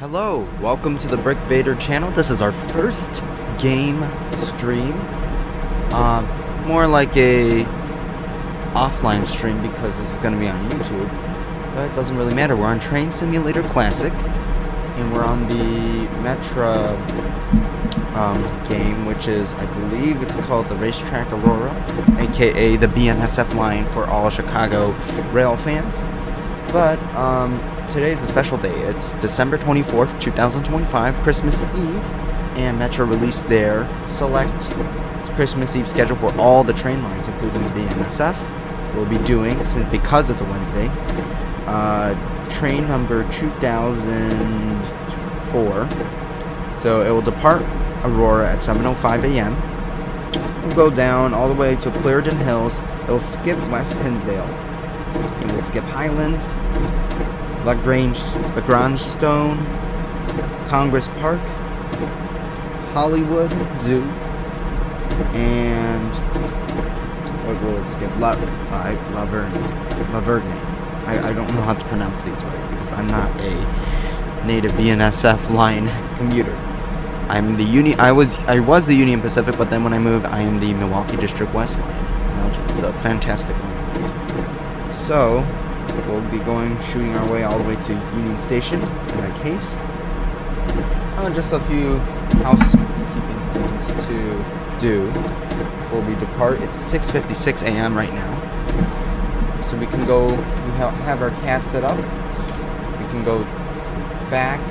Hello, welcome to the BrickVator channel. This is our first game stream. More like a offline stream because this is going to be on YouTube. But it doesn't really matter. We're on Train Simulator Classic. And we're on the Metra game, which is, I believe it's called the Racetrack Aurora, aka the BNSF line for all Chicago rail fans. But, today is a special day. It's December 24th, 2025, Christmas Eve, and Metra released their select Christmas Eve schedule for all the train lines, including the BNSF. We'll be doing, because it's a Wednesday, train number 2004. So it will depart Aurora at 7:05 a.m. We'll go down all the way to Clarendon Hills. It will skip West Hinsdale. It will skip Highlands, Lagrange Stone, Congress Park, Hollywood Zoo, and what will it skip? Laverne. I don't know how to pronounce these right because I'm not a native BNSF line commuter. I'm the I was the Union Pacific, but then when I moved, I am the Milwaukee District West line. It's a fantastic line. So we'll be shooting our way all the way to Union Station in that case. Just a few housekeeping things to do before we depart. It's 6:56 a.m. right now. So we can go, we have our cab set up. We can go back. I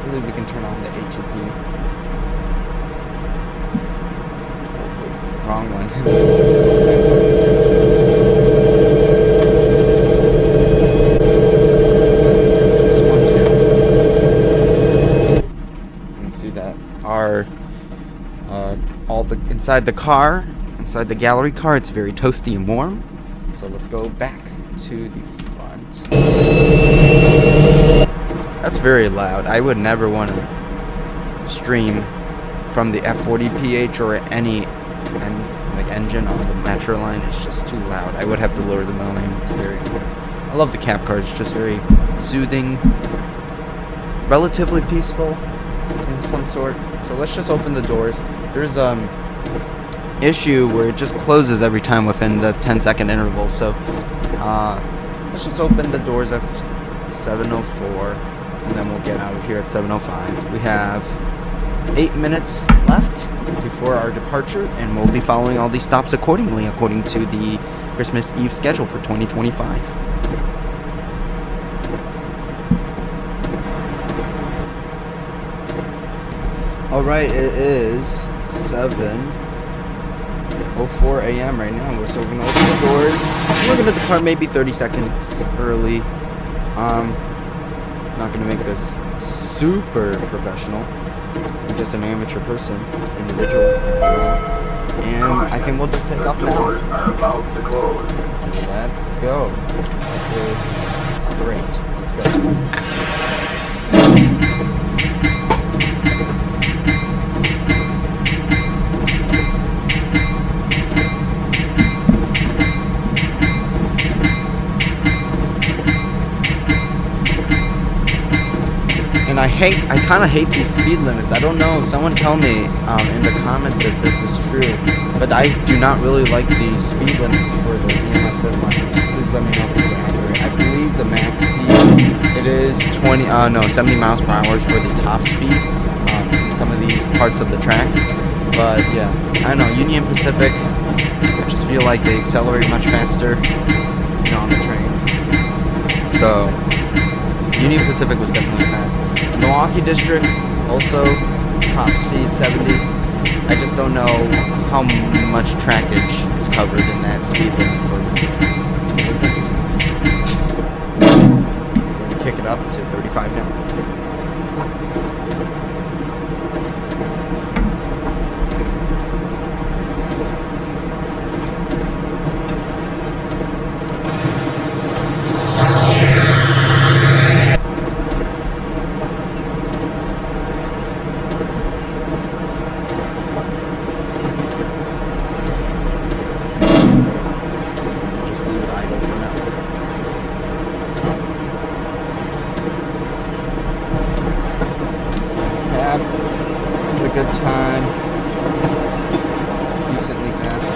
believe we can turn on the HEP. Wrong one. Inside the car, inside the gallery car, it's very toasty and warm. So let's go back to the front. That's very loud. I would never want to stream from the F40PH or any engine on the Metra line. It's just too loud. I would have to lower the volume. It's very. I love the cab car. It's just very soothing, relatively peaceful in some sort. So let's just open the doors. There's issue where it just closes every time within the 10-second interval. So let's just open the doors at 7:04, and then we'll get out of here at 7:05. We have 8 minutes left before our departure, and we'll be following all these stops accordingly, according to the Christmas Eve schedule for 2025. Alright, it is 7:04 a.m. right now. We're still going to open the doors. We're going to depart maybe 30 seconds early. Not going to make this super professional. I'm just an amateur individual after all. And I think we'll just take off now. Doors are about to close. Let's go. Okay. Great. Let's go. And I kind of hate these speed limits. I don't know, someone tell me in the comments if this is true, but I do not really like the speed limits for the BNSF line. Please let me know if these are accurate. I believe the max speed, it is 70 miles per hour for the top speed in some of these parts of the tracks. But yeah, I don't know, Union Pacific, I just feel like they accelerate much faster, on the trains. So Union Pacific was definitely fast. Milwaukee District, also top speed 70. I just don't know how much trackage is covered in that speed limit for the trains. It's interesting. Kick it up to 35 now. good time. Decently fast.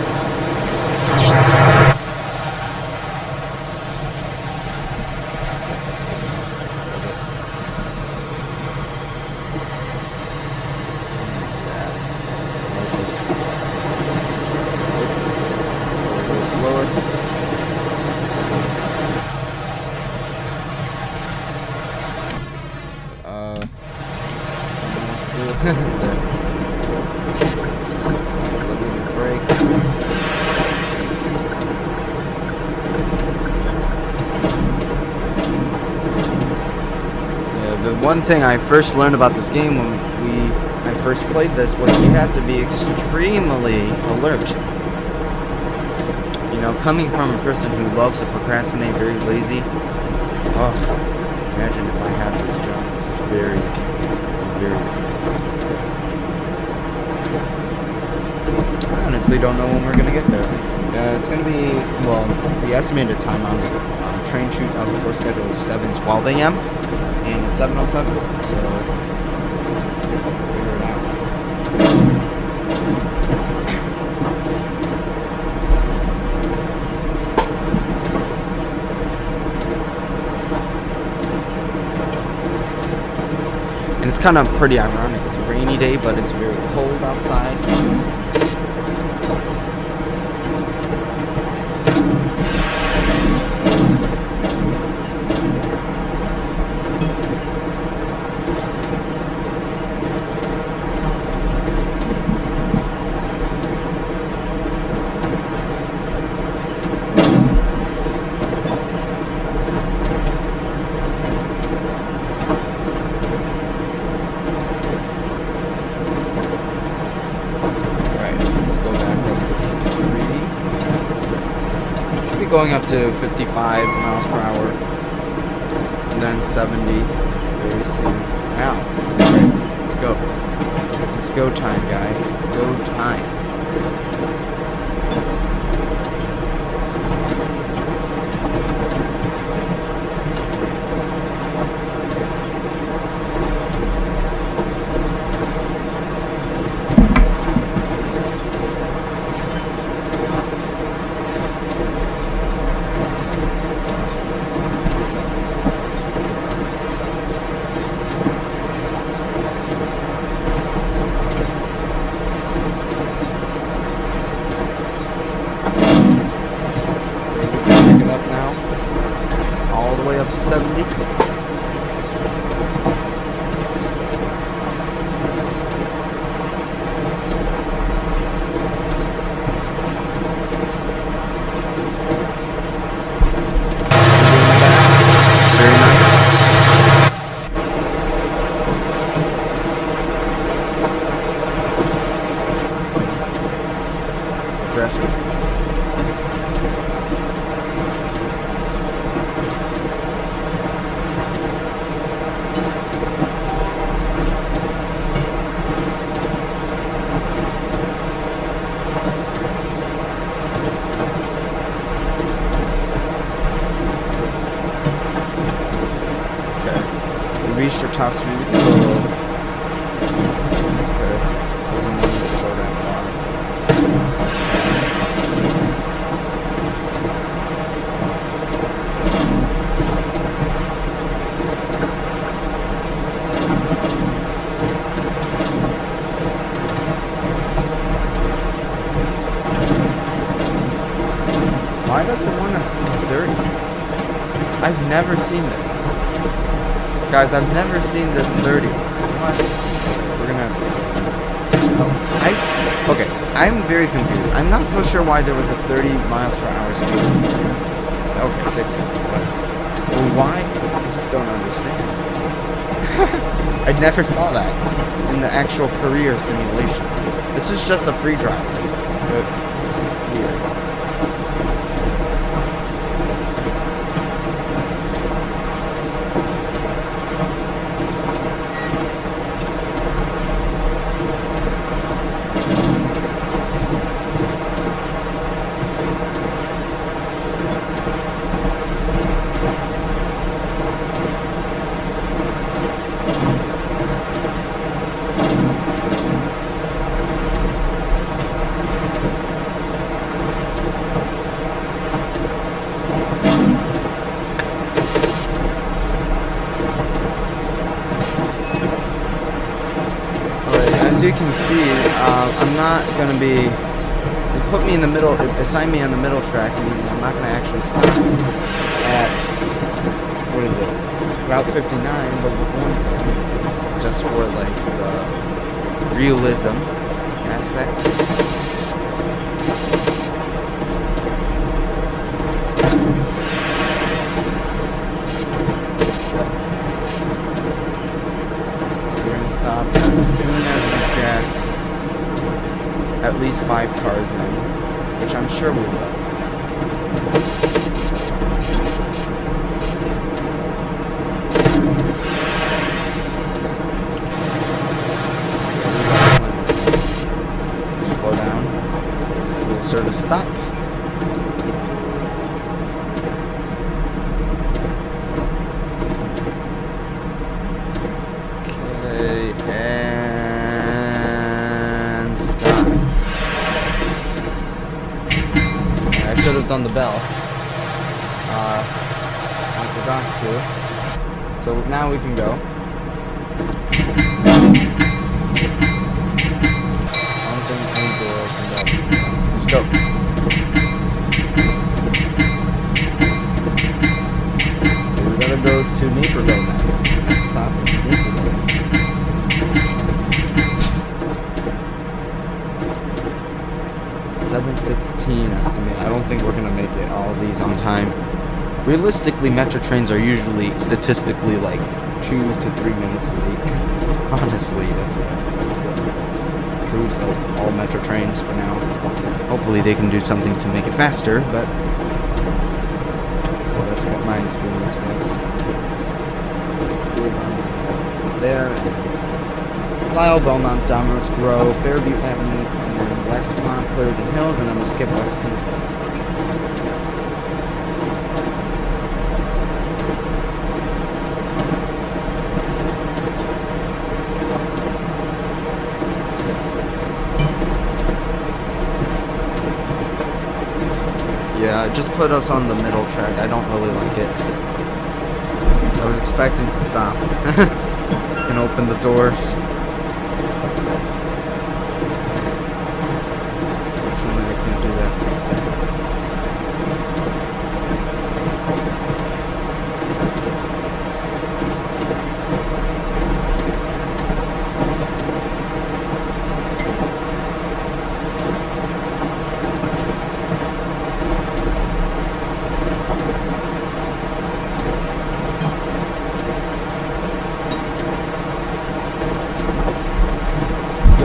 One thing I first learned about this game when I first played this was you had to be extremely alert. You know, coming from a person who loves to procrastinate, very lazy. Oh, imagine if I had this job. This is very, very difficult. I honestly don't know when we're gonna get there. It's gonna be, well, the estimated time on train 2004 schedule is 7:12 a.m. and it's 7:07, so figure it out. And it's kind of pretty ironic. It's a rainy day, but it's very cold outside. Going up to 55 miles per hour and then 70 very soon. Now, right, let's go. It's go time, guys. Go time. Up to 70. Aggressive. Reached your top speed. Okay. Doesn't need to slow that far. Why does it want us 30? I've never seen this. Guys, I've never seen this 30. What? We're gonna have to slow down. Okay, I'm very confused. I'm not so sure why there was a 30 miles per hour speed. Okay, 60. Well, why? I just don't understand. I never saw that in the actual career simulation. This is just a free drive. But it's weird. as you can see, I'm not going to be... They put me in the middle, assigned me on the middle track, meaning I'm not going to actually stop at, what is it, Route 59, but we're going to, just for, like, the realism aspect. We're going to stop as soon as we get at least 5 cars in, which I'm sure we will. Slow down. Full service stop. Okay, and stop. I should have done the bell. I forgot to. So now we can go. I don't think any door opened up. Let's go. Okay, we gotta go to Naperville next. Next stop is Naperville. .716 estimate. I don't think we're gonna make it all of these on time. Realistically, Metra trains are usually statistically like 2 to 3 minutes late. Honestly, that's the truth of all Metra trains for now. Hopefully they can do something to make it faster, but well, that's what my experience was. There, Dial, Belmont, Domino's Grove, Fairview Avenue, and then Westmont, Clarendon Hills, and then we'll skip West Kingston. Yeah, it just put us on the middle track. I don't really like it. So I was expecting to stop and open the doors. Unfortunately, I can't do that.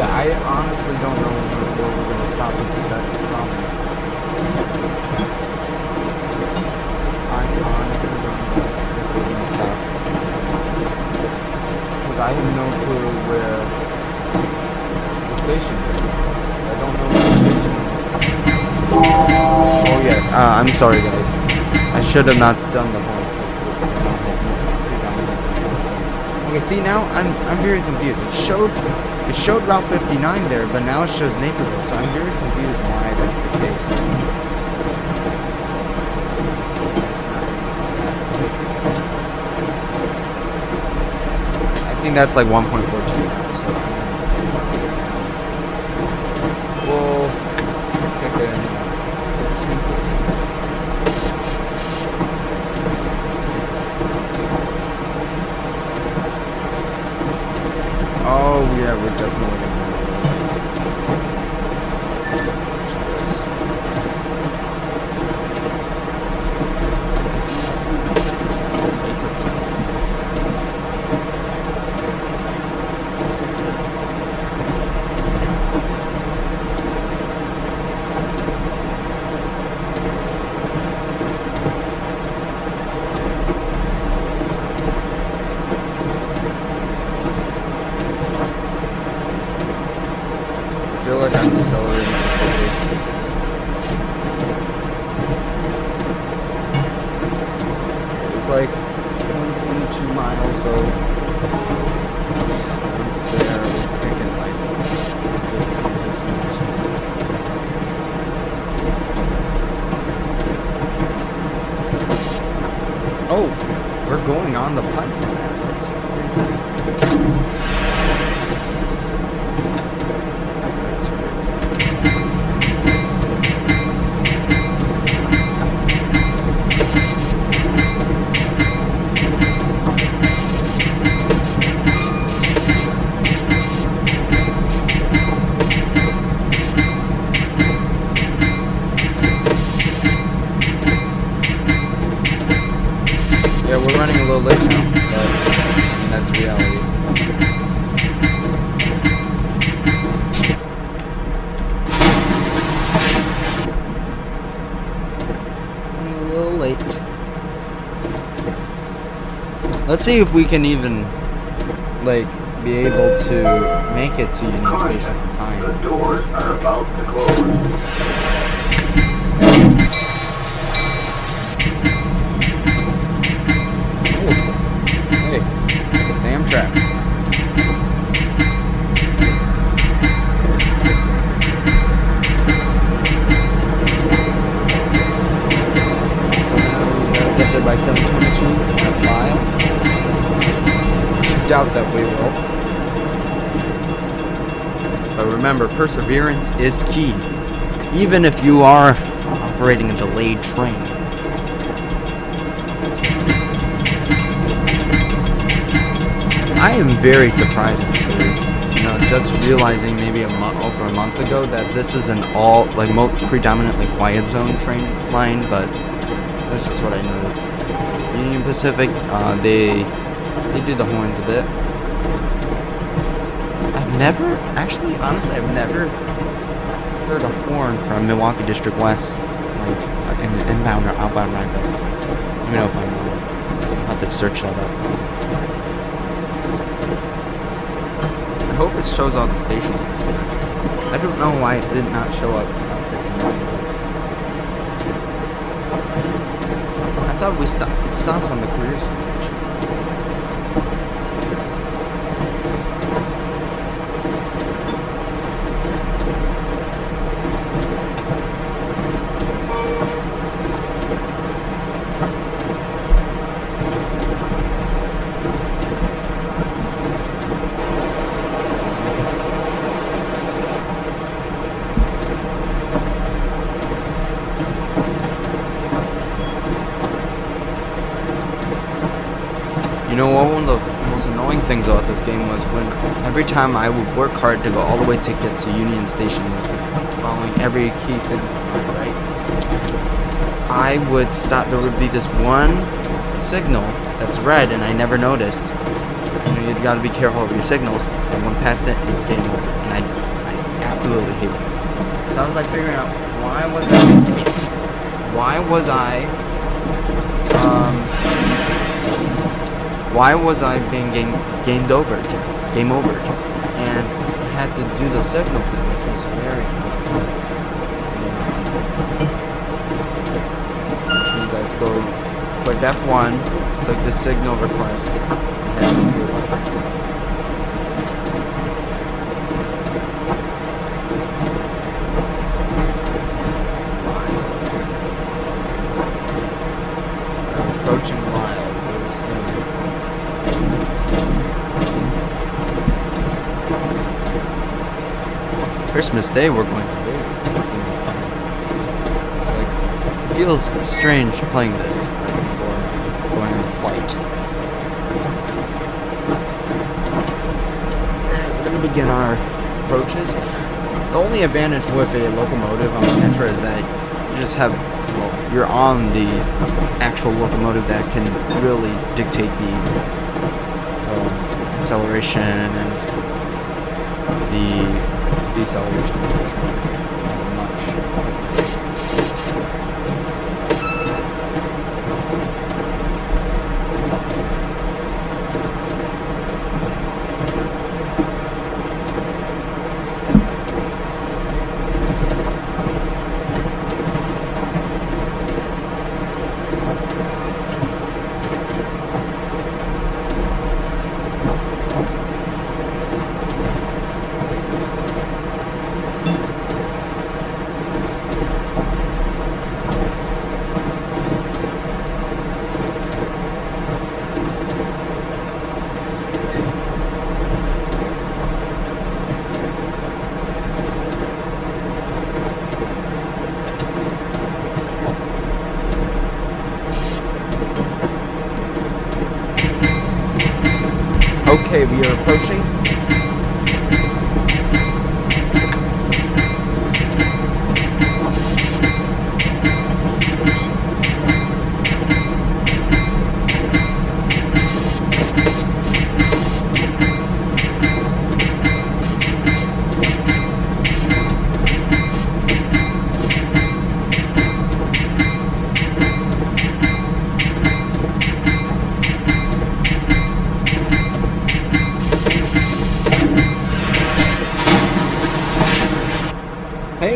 I honestly don't know where we're going to stop because that's the problem. I honestly don't know if we're going to stop. Because I have no clue where the station is. I don't know where the station is. Oh yeah, I'm sorry guys. I should have not done the whole. Okay, see now I'm very confused. It showed Route 59 there, but now it shows Naperville, so I'm very confused why that's the case. I think that's like 1.42. So we'll kick in 15%. Oh yeah, we're definitely gonna move I feel like I'm decelerating. It's like 122 miles, so once there, we're picking like 15%. Oh, we're going on the platform. That's crazy. Let's see if we can even, like, be able to make it to Union Station on The time. doors are about to close. Hey, it's Amtrak. So now we gotta get there by 7:22 and apply. Doubt that we will. But remember, perseverance is key. Even if you are operating a delayed train. I am very surprised, actually. You know, just realizing maybe over a month ago that this is an all, like, predominantly quiet zone train line, but that's just what I noticed. Union Pacific, they do the horns a bit. I've never, actually, honestly, I've never heard a horn from Milwaukee District West, like in the inbound or outbound line, but let me know if I know. I'll have to search that up. I hope it shows all the stations next time. I don't know why it did not show up on 59. I thought it stops on the career station. You know what, one of the most annoying things about this game was when every time I would work hard to go all the way to get to Union Station, following every key signal, right? I would stop, there would be this one signal that's red and I never noticed. You know, you've got to be careful of your signals, and when past it, it's game over, and I absolutely hate it. So I was like figuring out, why was that the case? Why was I being game over, and I had to do the signal thing, which was very hard. Which means I have to go click F1, click the signal request, and do it. Approaching Lyle very soon. Christmas Day we're going to Vegas. It's gonna be fun. It's like, it feels strange playing this right before going on a flight. We're gonna begin our approaches. The only advantage with a locomotive on the Metra is that you just have, well, you're on the actual locomotive that can really dictate the acceleration and the deceleration of the train. Not much. Okay, we are approaching.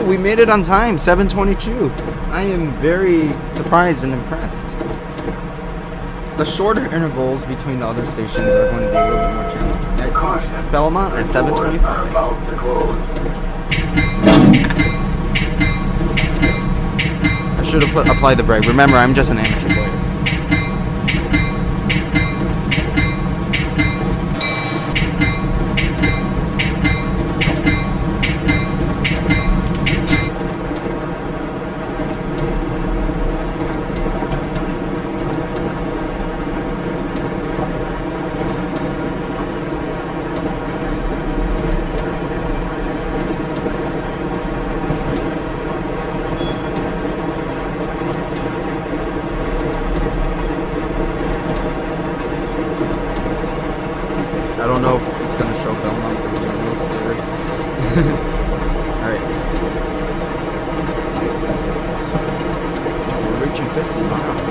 we made it on time, 7:22. I am very surprised and impressed. The shorter intervals between the other stations are going to be a little bit more challenging. Next one is Belmont at 7:25. About to close. I should have applied the brake. Remember, I'm just an amateur player. I don't know if it's going to show Belmont, but I'm a little scared. Alright. We're reaching 50 miles.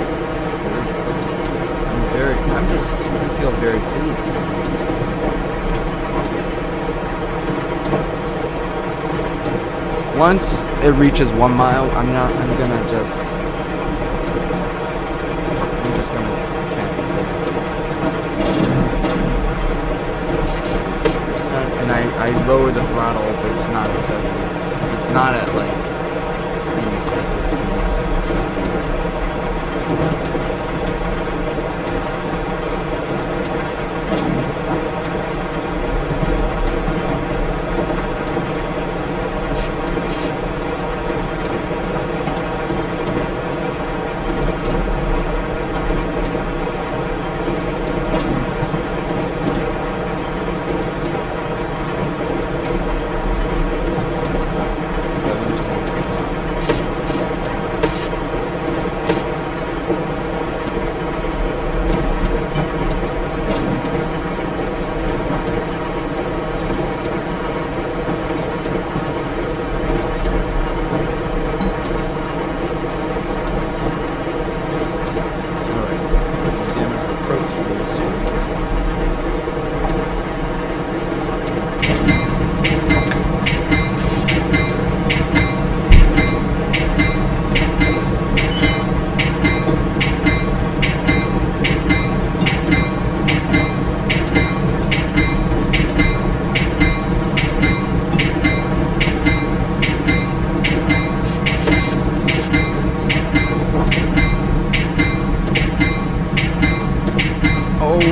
I feel very pleased. Once it reaches 1 mile, I'm just gonna camp. And I lower the throttle if it's not at 70. If it's not at like maybe the 60s, 70.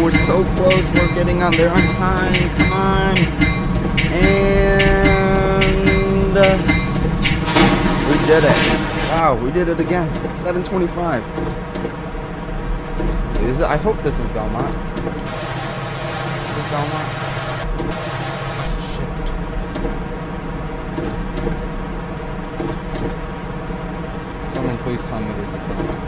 We're so close. We're getting on there on time. Come on. And we did it. Wow, we did it again. 7:25. I hope this is Belmont. Is this Belmont? Shit. Someone please tell me this is Belmont.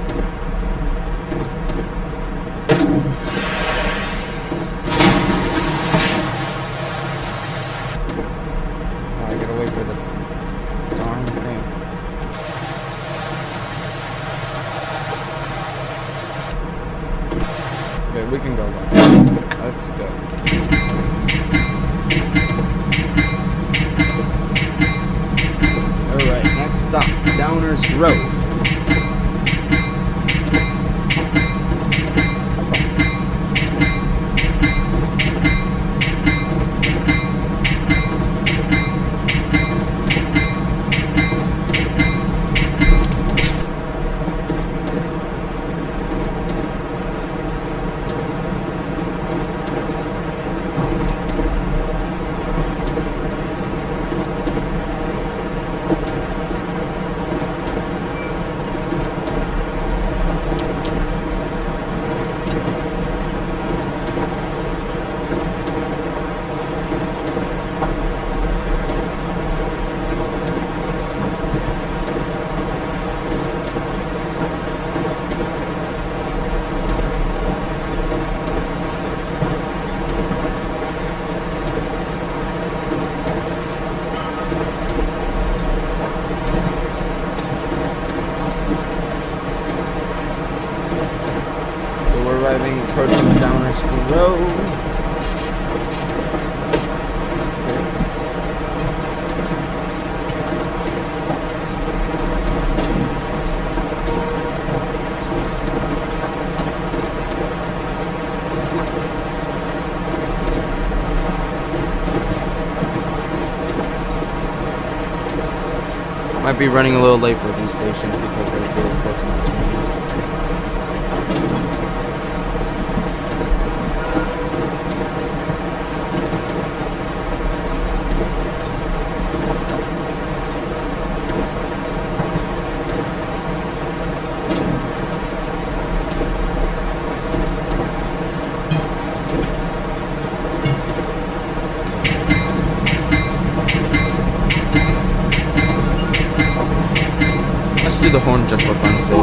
For the darn thing. Okay, we can go then. Let's go. Alright, next stop, Downers Road. Might be running a little late for these stations because they're really close enough to me. Let's do the horn just for fun's sake.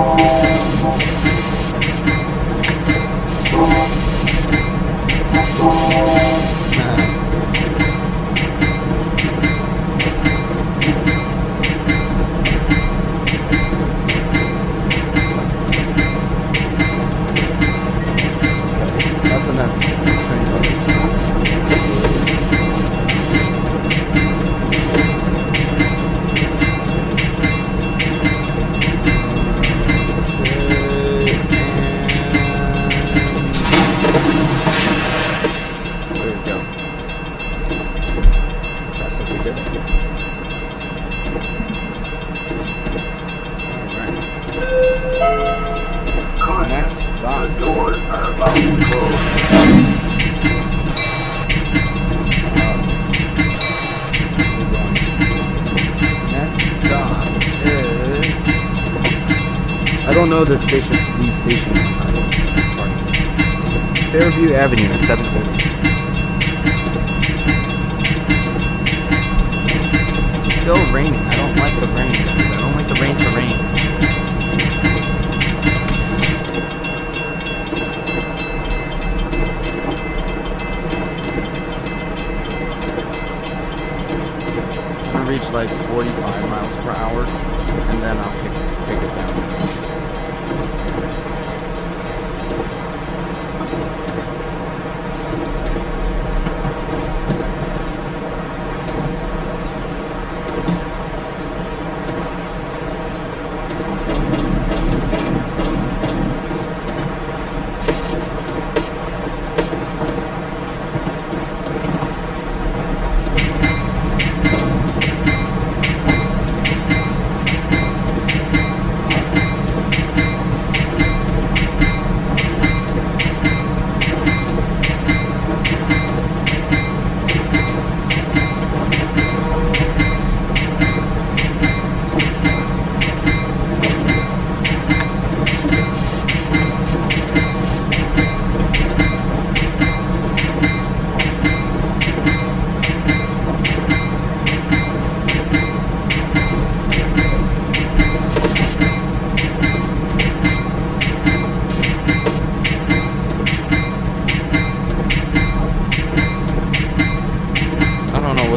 That's enough train cars. Next stop. The doors are about to close. Next stop is... I don't know the station. These stations. Fairview Avenue at 7:30. Still raining. I don't like the rain. I don't like the rain to rain. Reach like 45 miles per hour, and then I'll pick it down.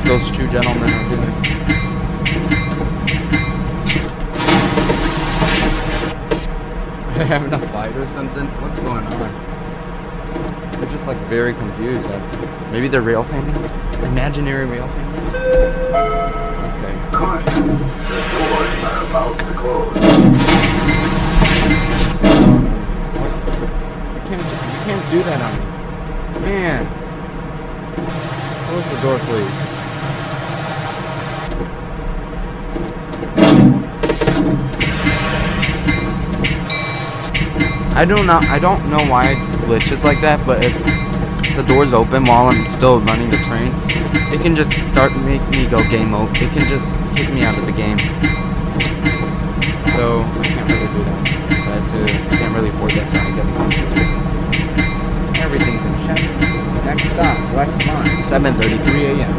Those two gentlemen are doing. Are they having a fight or something? What's going on? They're just like very confused. Maybe they're real family? Imaginary real family? Okay. Caution. The doors are about to close. You can't do that on me. Man. Close the door, please. I don't know why it glitches like that, but if the door's open while I'm still running the train, it can just make me go game mode. It can just kick me out of the game. So I can't really do that. I can't really afford that, so I'm getting on to it. Everything's in check. Next stop, West Line, 7:33 a.m.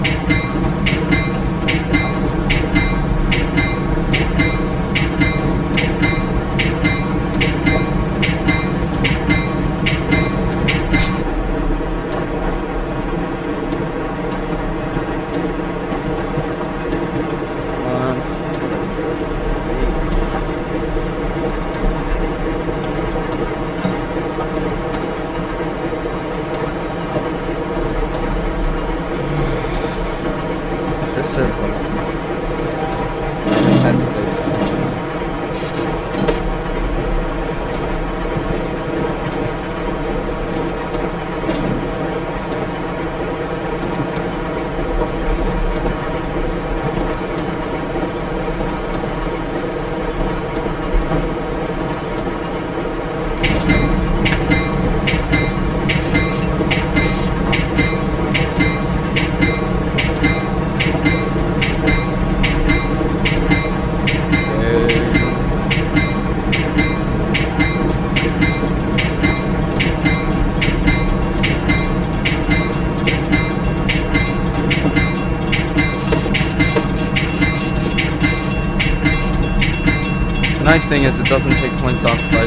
nice thing is it doesn't take points off if I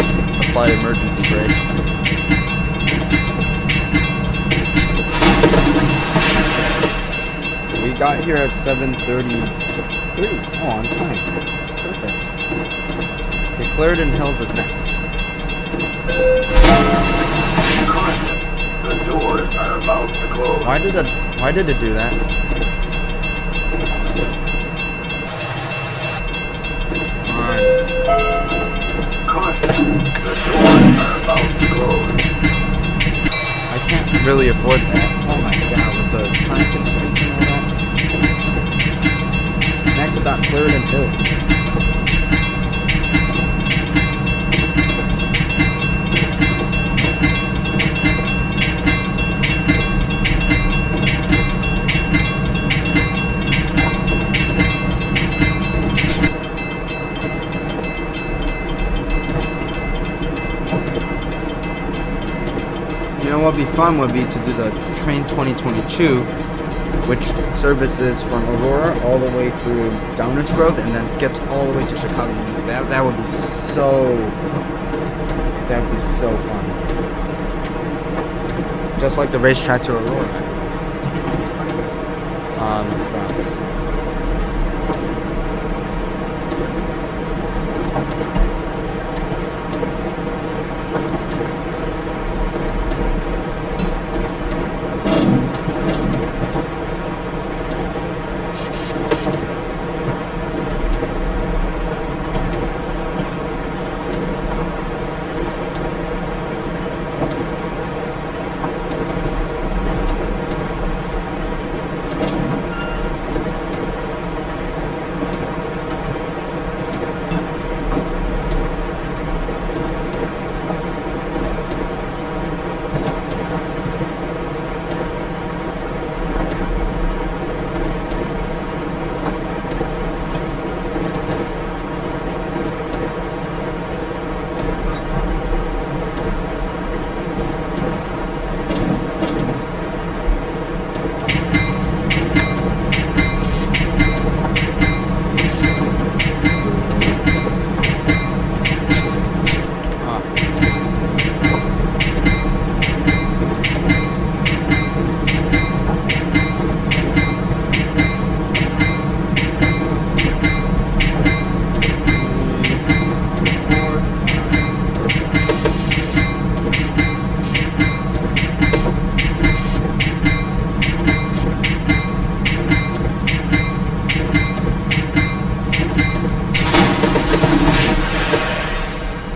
apply emergency brakes. We got here at 7:33. Oh, on time. Perfect. Declared in Hills is next. The doors are about to close. Why did it do that? Caution, the doors are about to close. I can't really afford that. Oh my god, with the time constraints and all that. Next stop, Clarendon Hills. You know what would be fun would be to do the Train 2022, which services from Aurora all the way through Downers Grove and then skips all the way to Chicago. That would be so fun. Just like the Racetrack to Aurora. France.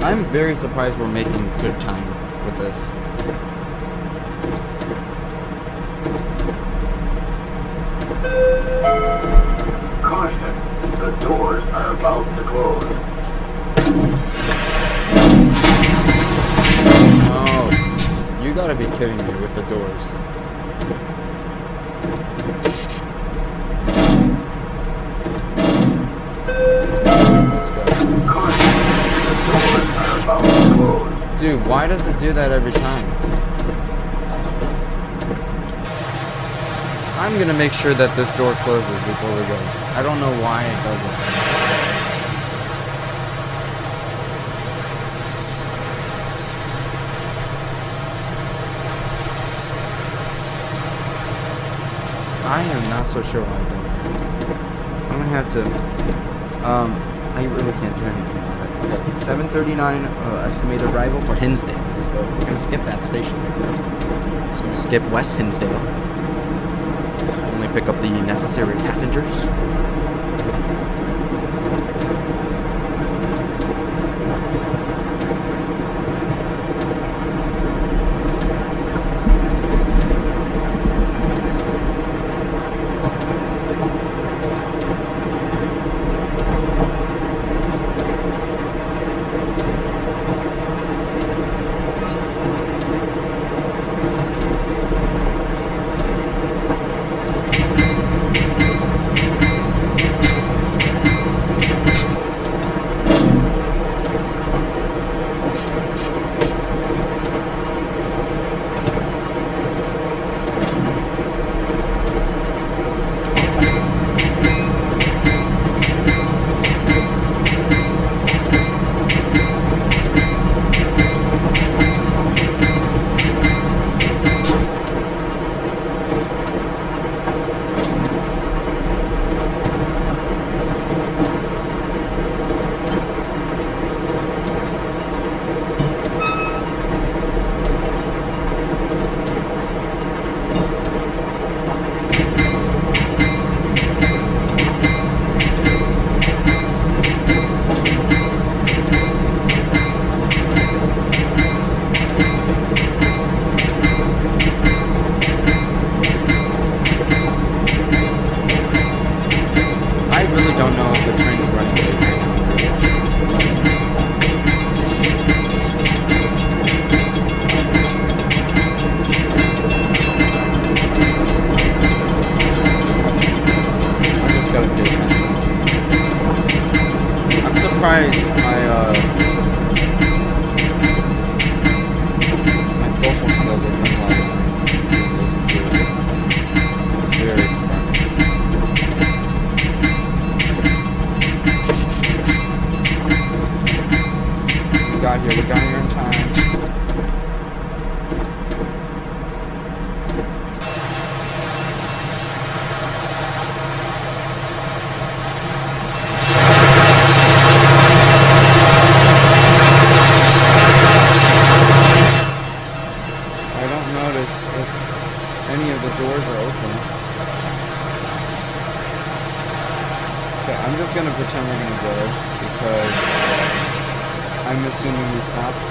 I'm very surprised we're making good time with this. Caution, the doors are about to close. Oh, you gotta be kidding me with the doors. Let's go. Caution, the doors are about to close. Dude, why does it do that every time? I'm gonna make sure that this door closes before we go. I don't know why it does it. I am not so sure why it does that. I'm gonna have to, I really can't do anything about it. Okay, 7:39, estimated arrival for Hinsdale. Let's go. We're gonna skip that station right there. Just gonna skip West Hinsdale. Only pick up the necessary passengers. surprised my social skills have been like this too. Very surprised. We got here in time. I'm just gonna pretend we're gonna go because I'm assuming we stopped.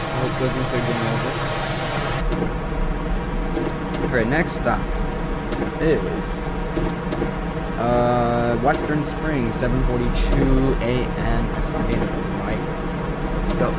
I hope doesn't say game over. Alright, next stop is Western Springs, 7:42 a.m. I stopped getting it right. Let's go.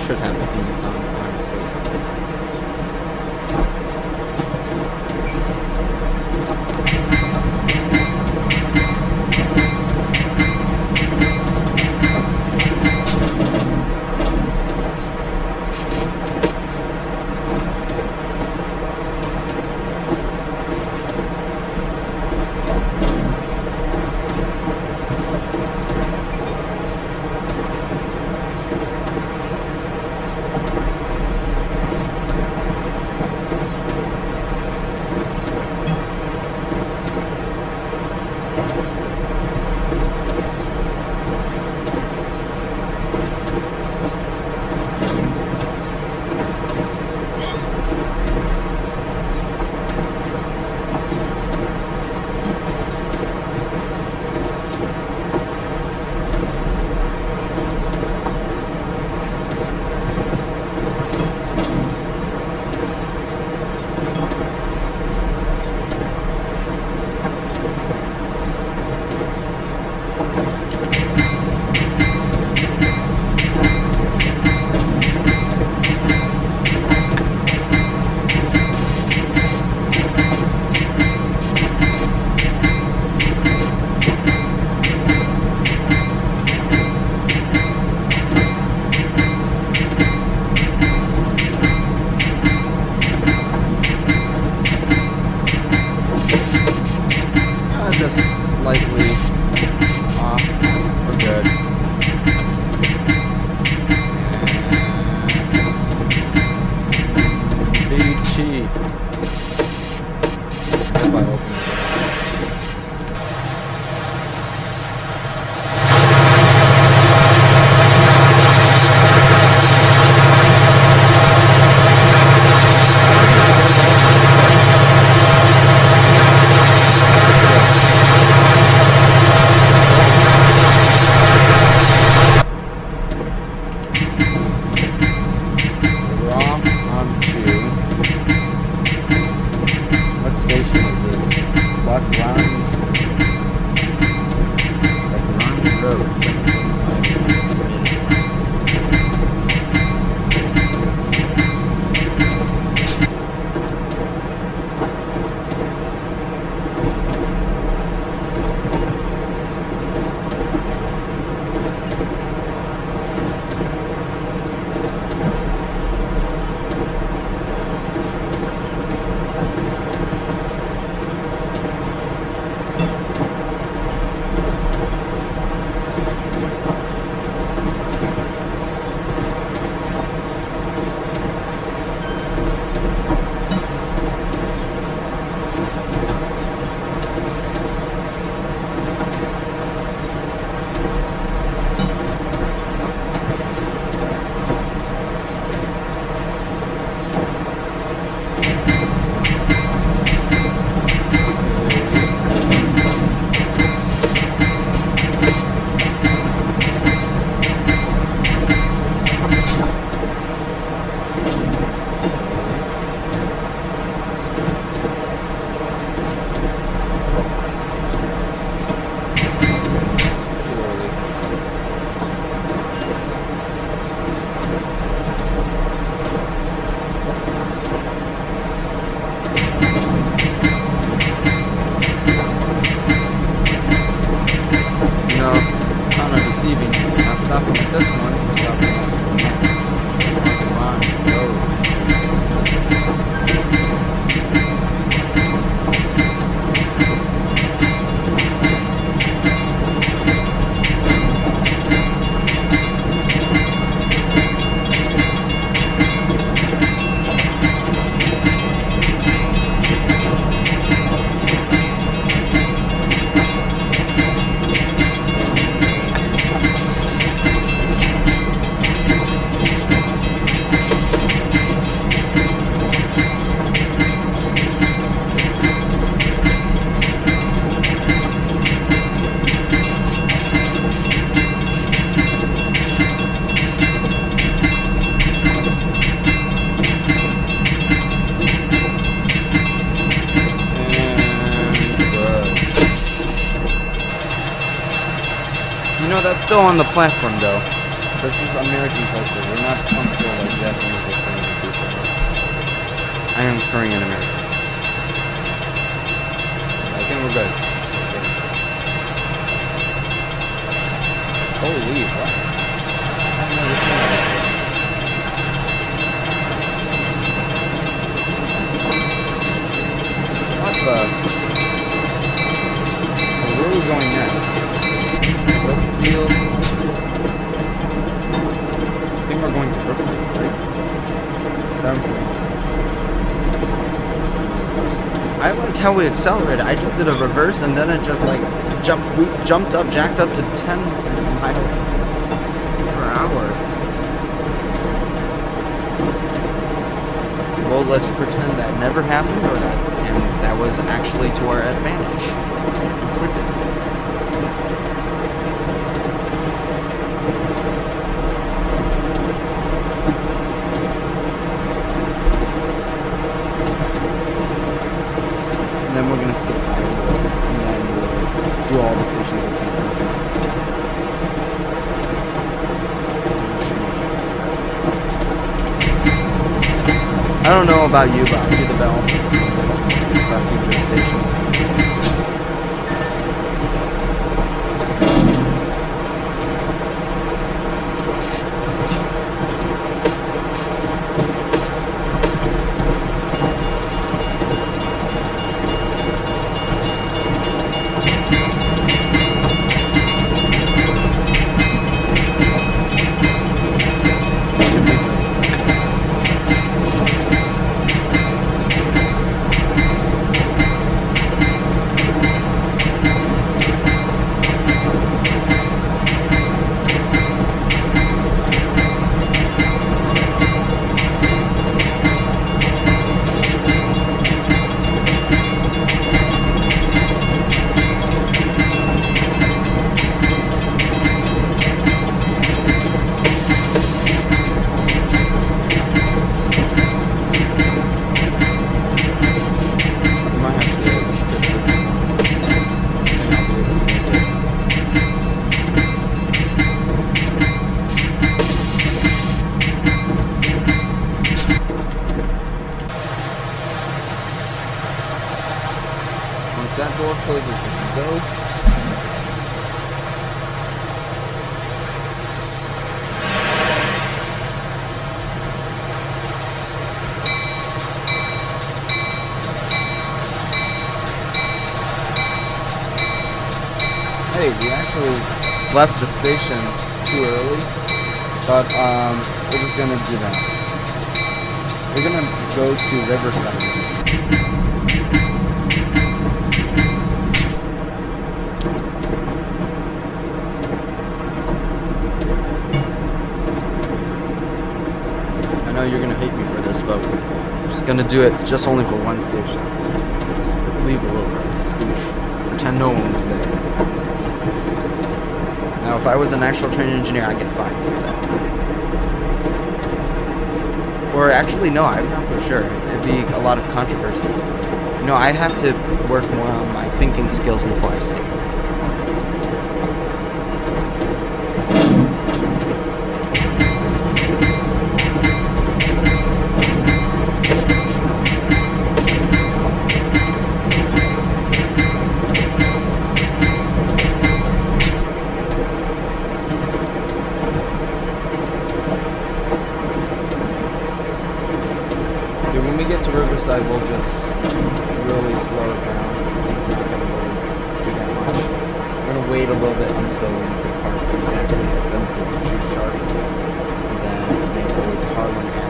Should have the theme song, honestly. stopping at this one, we're stopping at the next. Come on, roads. That's still on the platform though. This is American culture. We're not comfortable like Japanese or Korean people. I am Korean American. I think we're good. Holy what? I've never seen that. What the? Well, where are we going next? Brookfield. I think we're going to Brookfield, right? Sounds good. I like how we accelerated. I just did a reverse and then it just like jacked up to 10 miles per hour. Well, let's pretend that never happened or that was actually to our advantage. Implicitly. And then we're gonna skip Iowa, and then we'll do all the stations except for I don't know about you, but I'll do the bell. Just passing through the stations. That door closes, we can go. Hey, we actually left the station too early, but we're just gonna do that. We're gonna go to Riverside. I know you're gonna hate me for this, but we're just gonna do it just only for one station. Just leave a little bit, scooch. Pretend no one was there. Now, if I was an actual train engineer, I'd get fined for that. Or actually, no, I'm not so sure. It'd be a lot of controversy. You know, I have to work more on my thinking skills before I see. get to Riverside, we'll just really slow it down. We're not going to really do that much. We're going to wait a little bit until we depart exactly at 7:52 sharp. And then go to Harlan Avenue.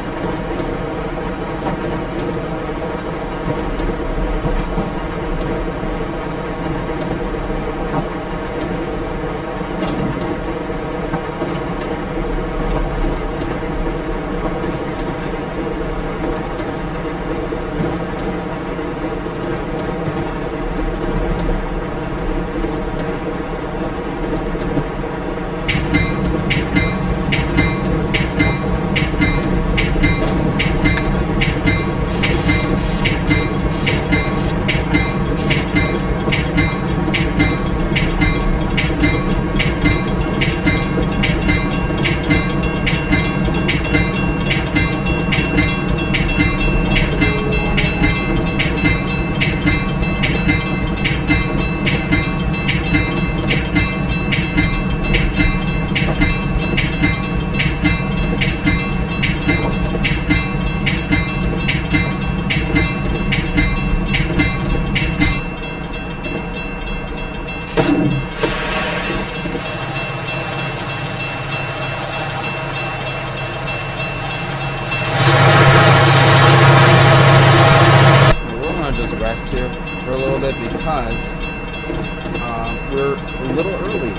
We're a little early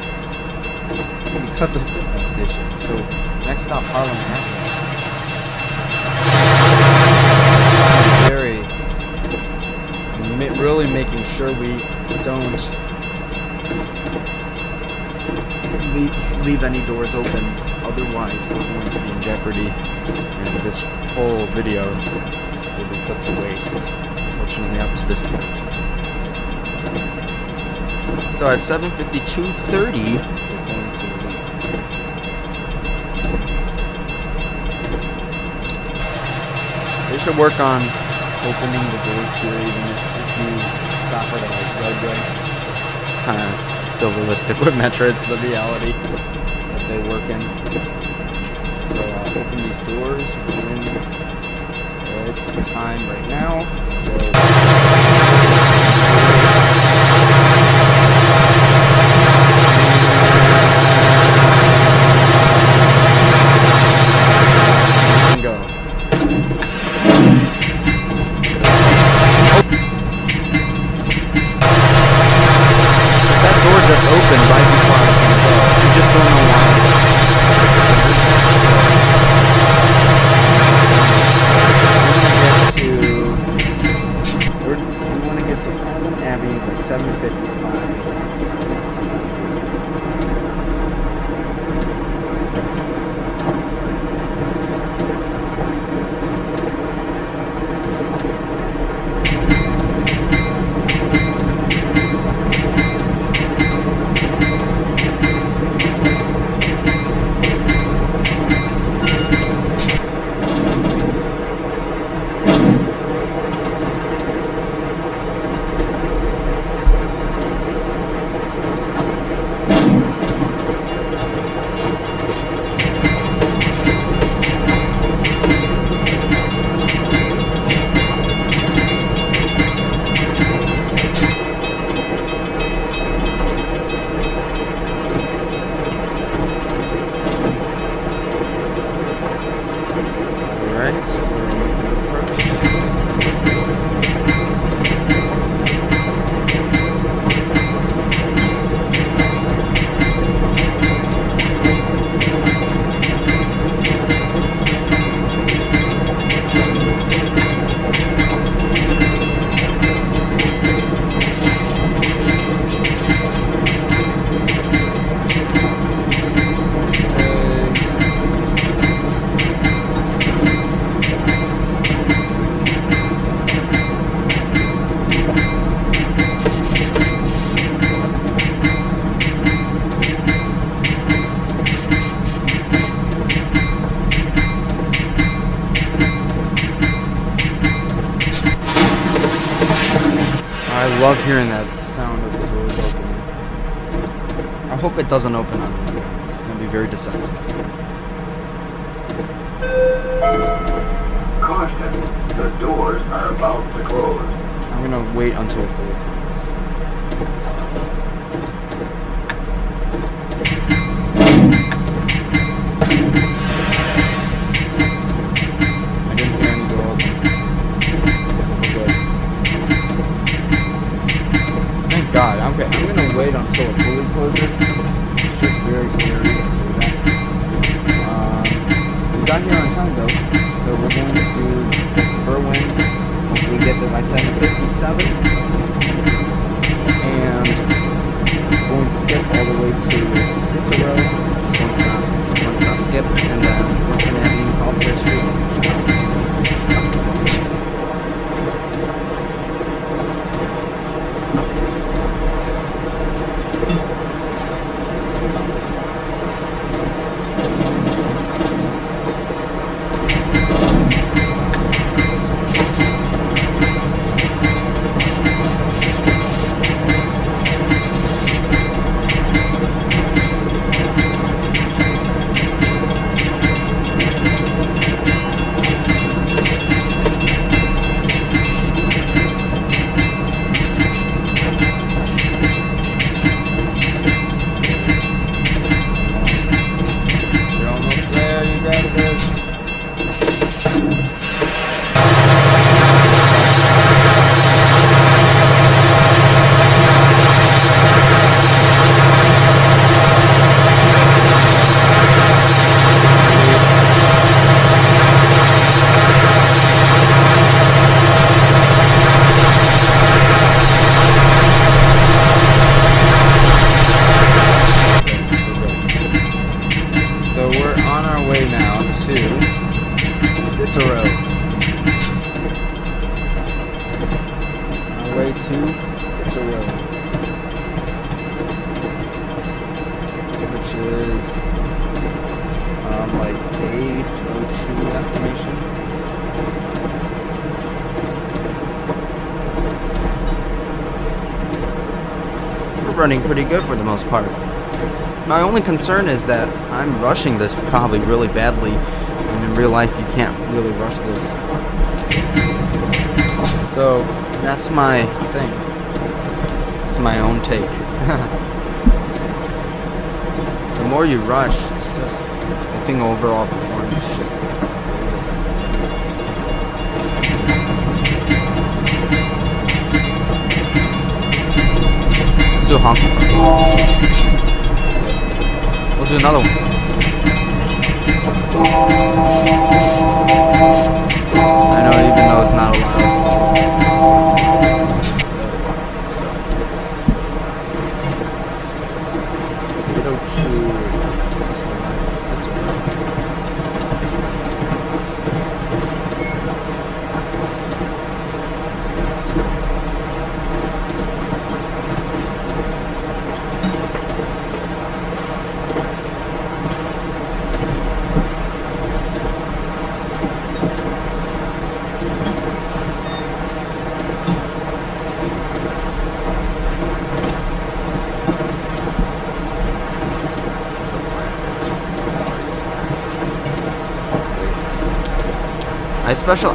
because of Nippon station. So next stop, Harlan Avenue. Really making sure we don't leave any doors open. Otherwise, we're going to be in jeopardy, and this whole video will be put to waste. Unfortunately, up to this point. So at 7:52:30, we're going to leave. They should work on opening the doors here, even if you stop at a roadway. Kind of still realistic with Metra, it's the reality that they work in. So open these doors. It's the time right now. So. I love hearing that sound of the doors opening. I hope it doesn't open on me. It's going to be very deceptive. Caution, the doors are about to close. I'm gonna wait until it fully. I didn't hear any door open. Okay. Thank God. Okay, I'm gonna wait until it fully closes. It's just very scary to do that. We got here on time though, so we're going to get to Berwyn. Hopefully get there by 7:57, and we're going to skip all the way to Cicero. Just one stop skip, and then Western Avenue, Causeway Street. Running pretty good for the most part. My only concern is that I'm rushing this probably really badly, and in real life you can't really rush this. So that's my thing. It's my own take. The more you rush, it's just, I think overall performance just. Do a honk. We'll do another one. I know, even though it's not allowed.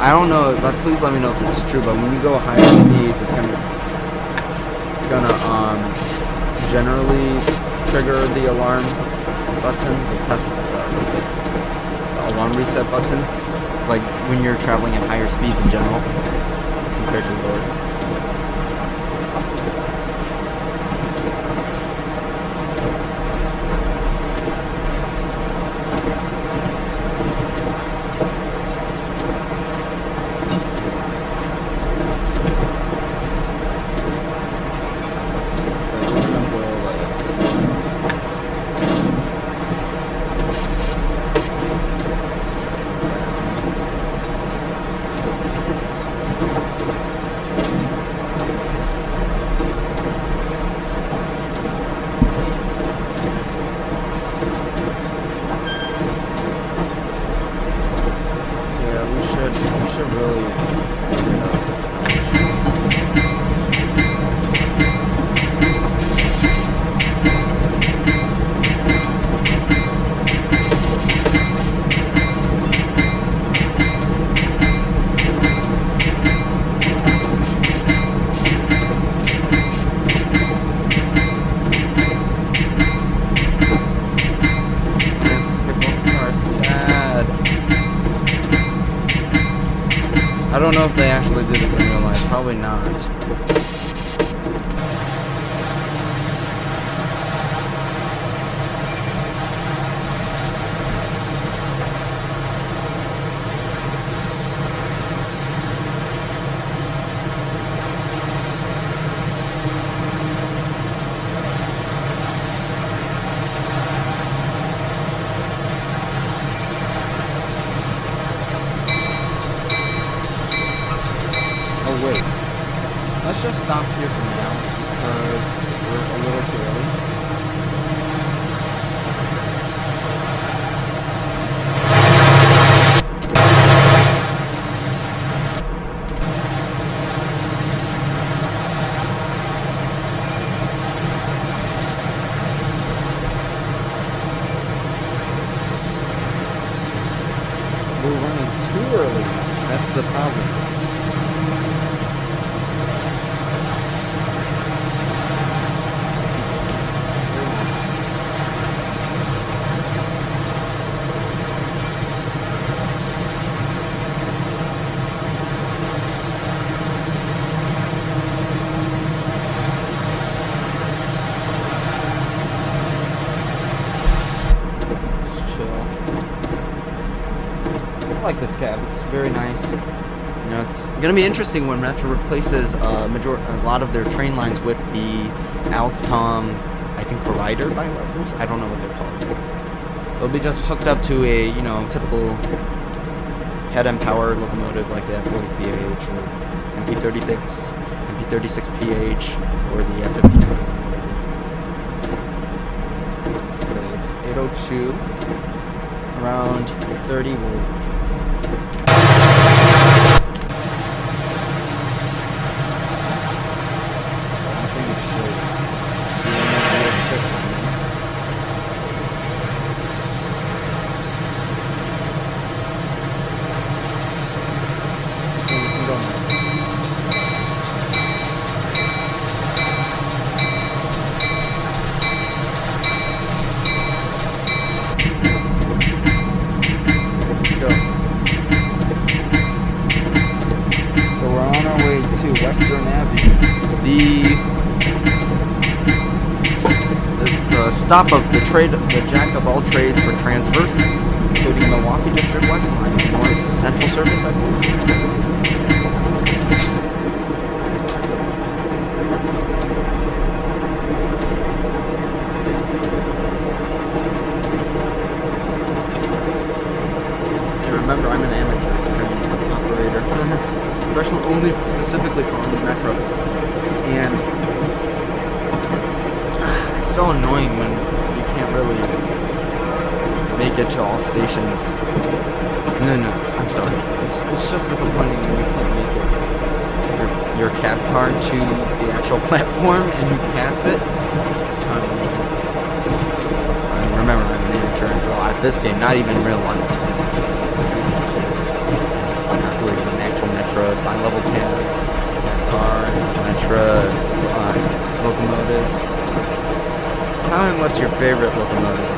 I don't know, but please let me know if this is true, but when you go higher speeds, it's gonna generally trigger the alarm button, the test, the alarm reset button, like when you're traveling at higher speeds in general, compared to lower. I don't know if they actually did this in real life. Probably not. Wait, let's just stop here for now because we're a little too early. We're running too early. That's the problem. I like this cab. It's very nice. You know, it's gonna be interesting when Metra replaces a lot of their train lines with the Alstom, I think, Collider bi-levels. I don't know what they're called. They'll be just hooked up to a, you know, typical head-end power locomotive like the F40PH or MP36PH or the F59. Okay, it's 8:02. Around 30 will. The stop of the jack of all trades for transfers, including Milwaukee District West Line, North Central Service, I believe. And remember, I'm an amateur train operator, specifically for Metra, and so annoying when you can't really make it to all stations. No, I'm sorry. It's just disappointing when you can't make it your cab car to the actual platform and you pass it. It's kind of annoying. And remember, I'm an amateur after all. At this game, not even in real life. I'm operating an actual Metra bi-level cab car, Metra locomotives. Comment what's your favorite locomotive?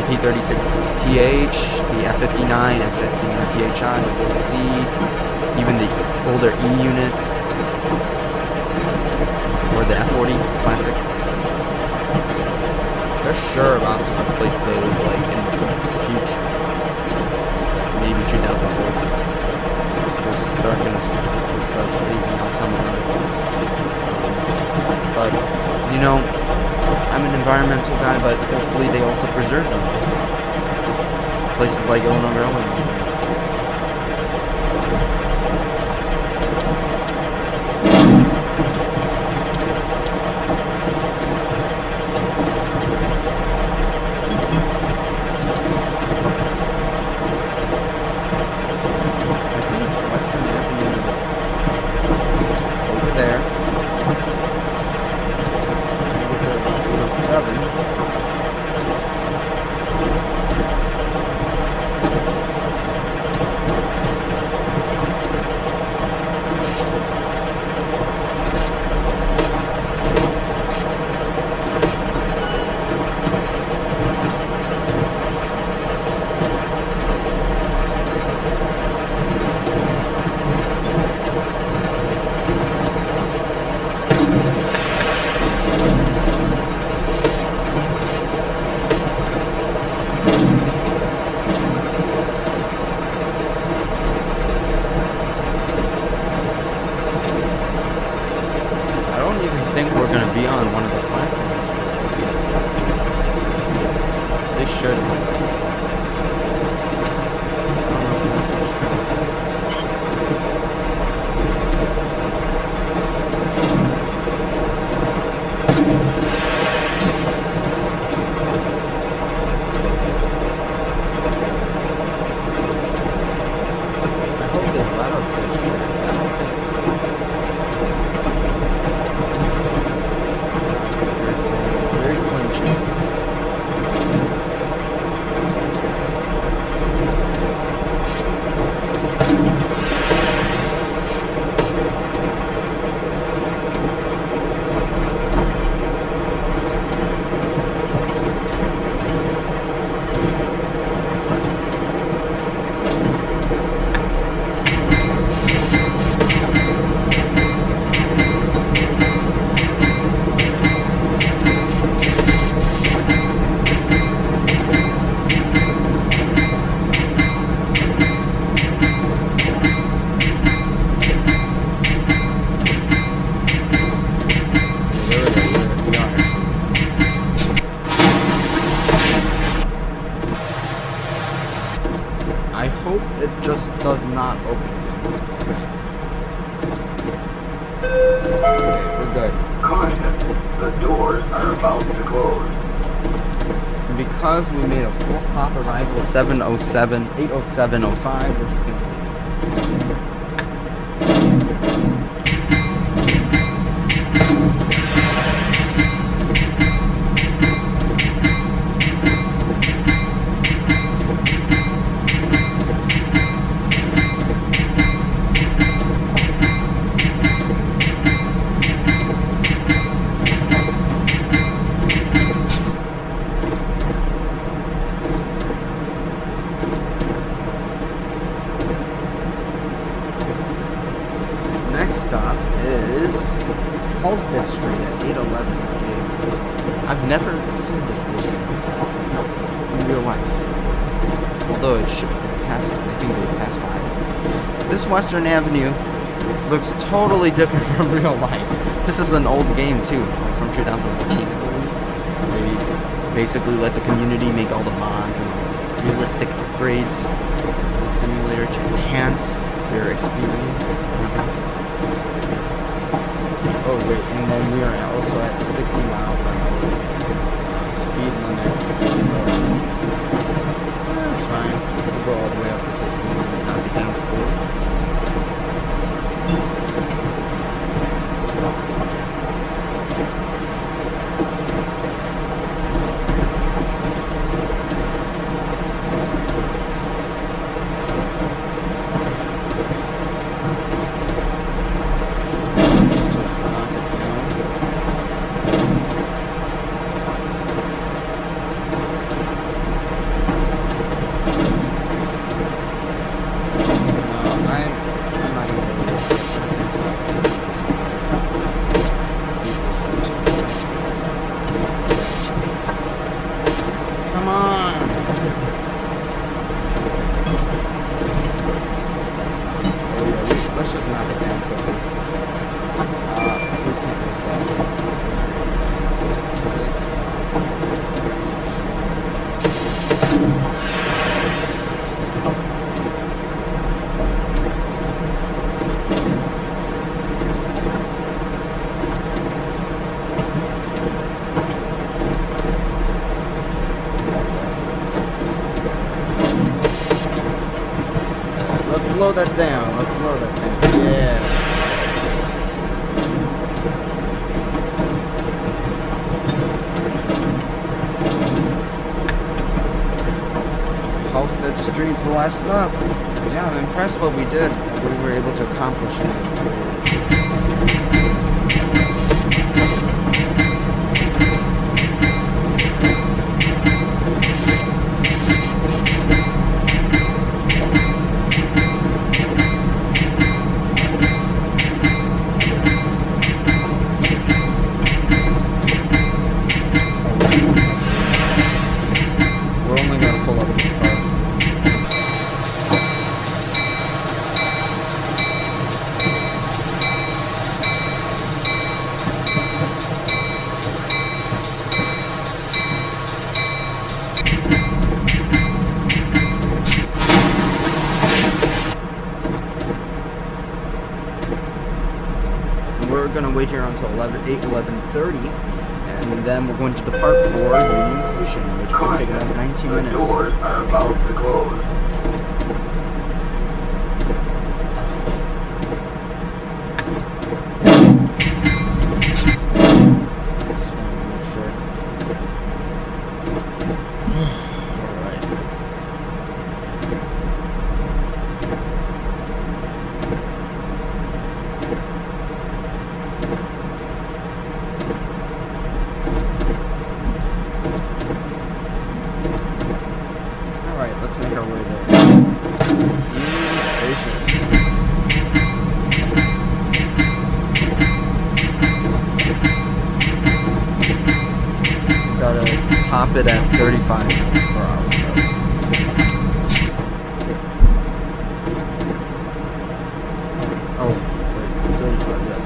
MP36PH, the F59, F59PHI, the 4C, even the older E units, or the F40 Classic. They're sure about to replace those like in the future. Maybe 2040s. They're gonna start phasing out some of them. But, you know, I'm an environmental guy, but hopefully they also preserve them. Places like Illinois Railway Museum. I hope it just does not open. Okay, we're good. Caution, the doors are about to close. And because we made a full stop arrival at 8:07:05, we're just gonna leave. Stop is Halstead Street at 8:11. I've never seen this station in real life. Although it should pass, I think they pass by. This Western Avenue looks totally different from real life. This is an old game too, like from 2014, I believe. They basically let the community make all the mods and realistic upgrades in the simulator to enhance their experience. Oh wait, and then we are also at the 60 mile per hour speed limit, so that's fine. We'll go all the way up to 60 and not get down to 40. Slow that down. Let's slow that down. Yeah. Halstead Street's the last stop. Yeah, I'm impressed what we did. We were able to accomplish in this period. We're going to wait here until 11:30, and then we're going to depart for Union Station, which will take about 19 minutes. The doors are about to close. Let's make our way there. Station. Gotta top it at 35 miles per hour. Oh, wait, 35, yes.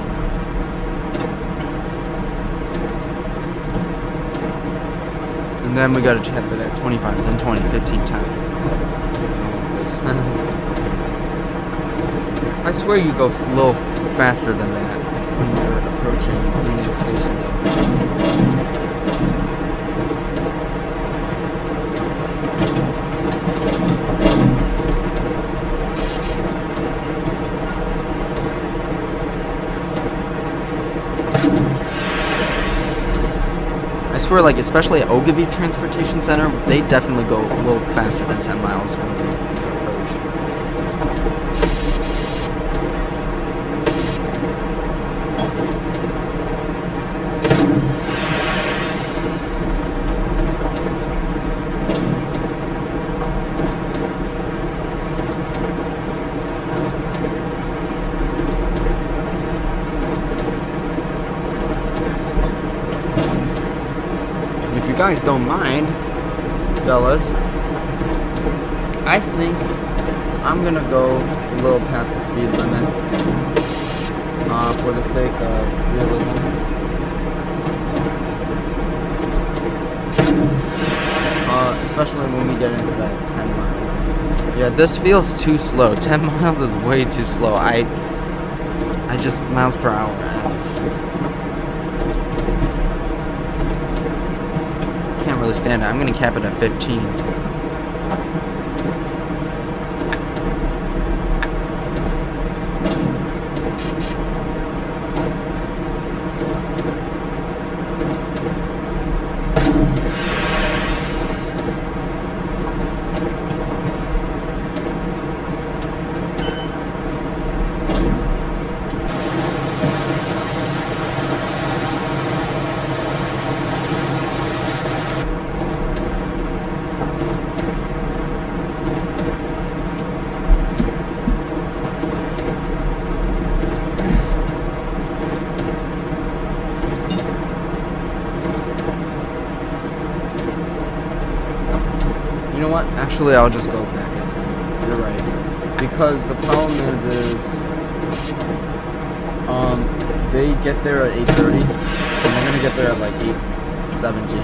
And then we gotta tap it at 25, then 20, 15 times. swear you go a little faster than that when you're approaching Union Station though. I swear, like, especially at Ogilvy Transportation Center, they definitely go a little faster than 10 miles when you approach. If you guys don't mind, fellas, I think I'm gonna go a little past the speed limit for the sake of realism. Especially when we get into that 10 miles. Yeah, this feels too slow. 10 miles is way too slow. I just, miles per hour. It's just, can't really stand it. I'm gonna cap it at 15. You know what? Actually, I'll just go back at 10. You're right. Because the problem is they get there at 8:30, and we're gonna get there at like 8:17.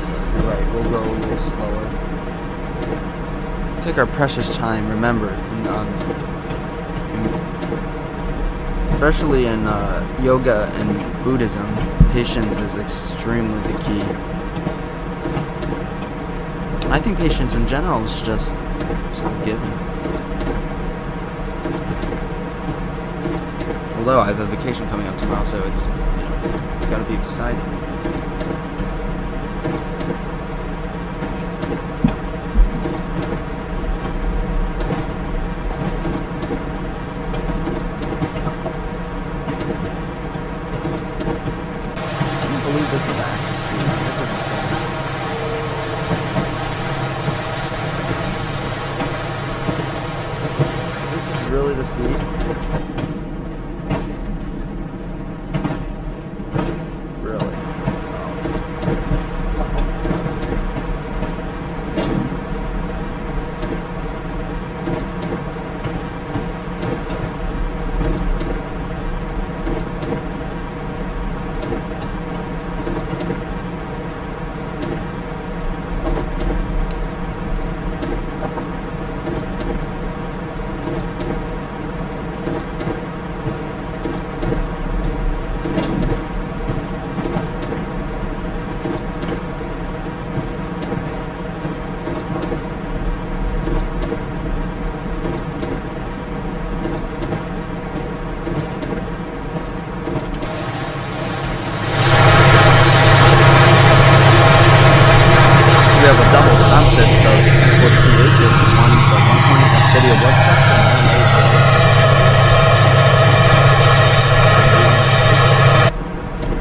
So you're right. We'll go a little slower. Take our precious time. Remember, especially in yoga and Buddhism, patience is extremely the key. I think patience in general is just a given. Although I have a vacation coming up tomorrow, so it's, gotta be exciting. This is active speed. This is insane. This is really the speed. Really? We have a double consist of 40PHs, one the 120 from City of Woodstock and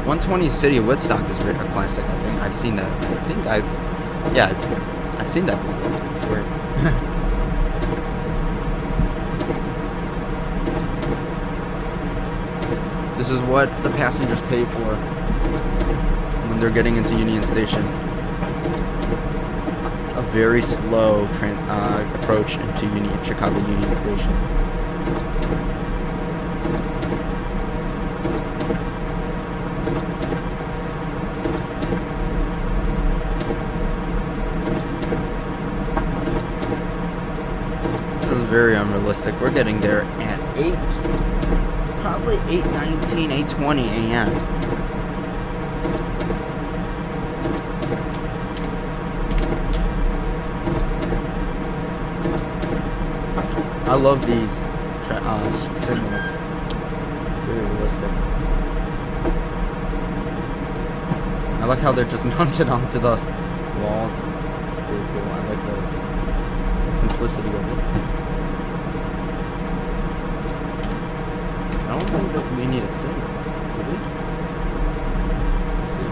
120 City of Woodstock is a classic. I think I've seen that. I've seen that before. I swear. This is what the passengers pay for when they're getting into Union Station. A very slow approach into Chicago Union Station. very unrealistic. We're getting there at 8, probably 8:19, 8:20 a.m. I love these signals. Very realistic. I like how they're just mounted onto the walls. It's pretty cool. I like the simplicity of it. I don't think that we need a signal, do we? Let's see.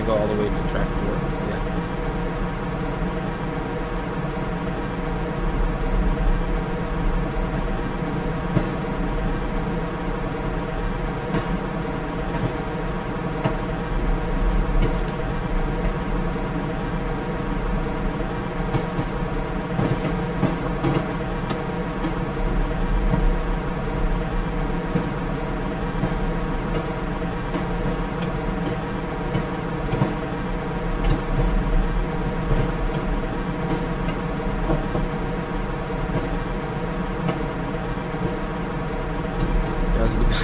All the way to track 4. Yeah.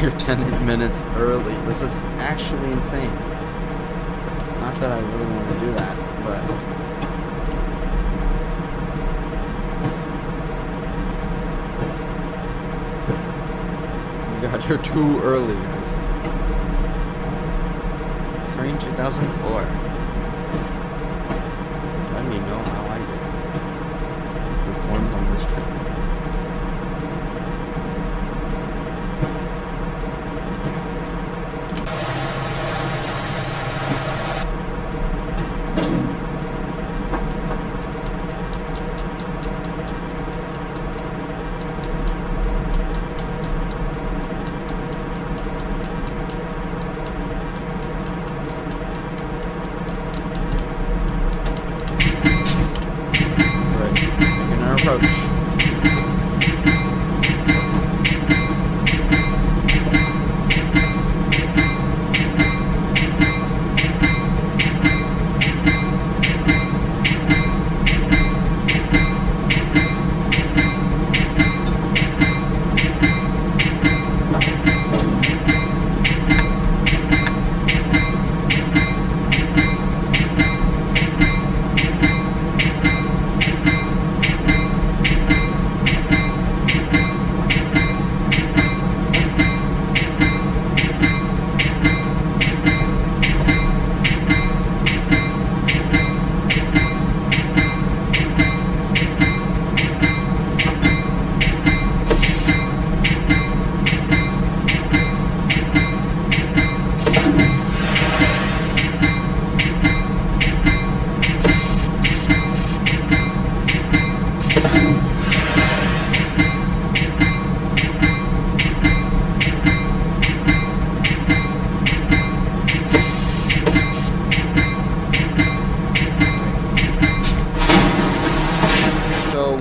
You're 10 minutes early. This is actually insane. Not that I really want to do that, but you got here too early, guys. Train 2004. Let me know how I did. Performed on this train. Approach.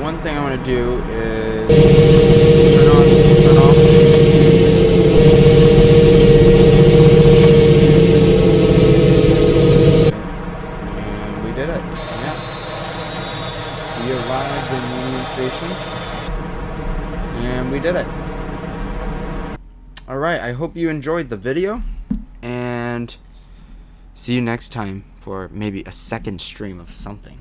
One thing I want to do is turn off. And we did it. Yeah. We arrived in the Union Station. And we did it. Alright, I hope you enjoyed the video. And see you next time for maybe a second stream of something.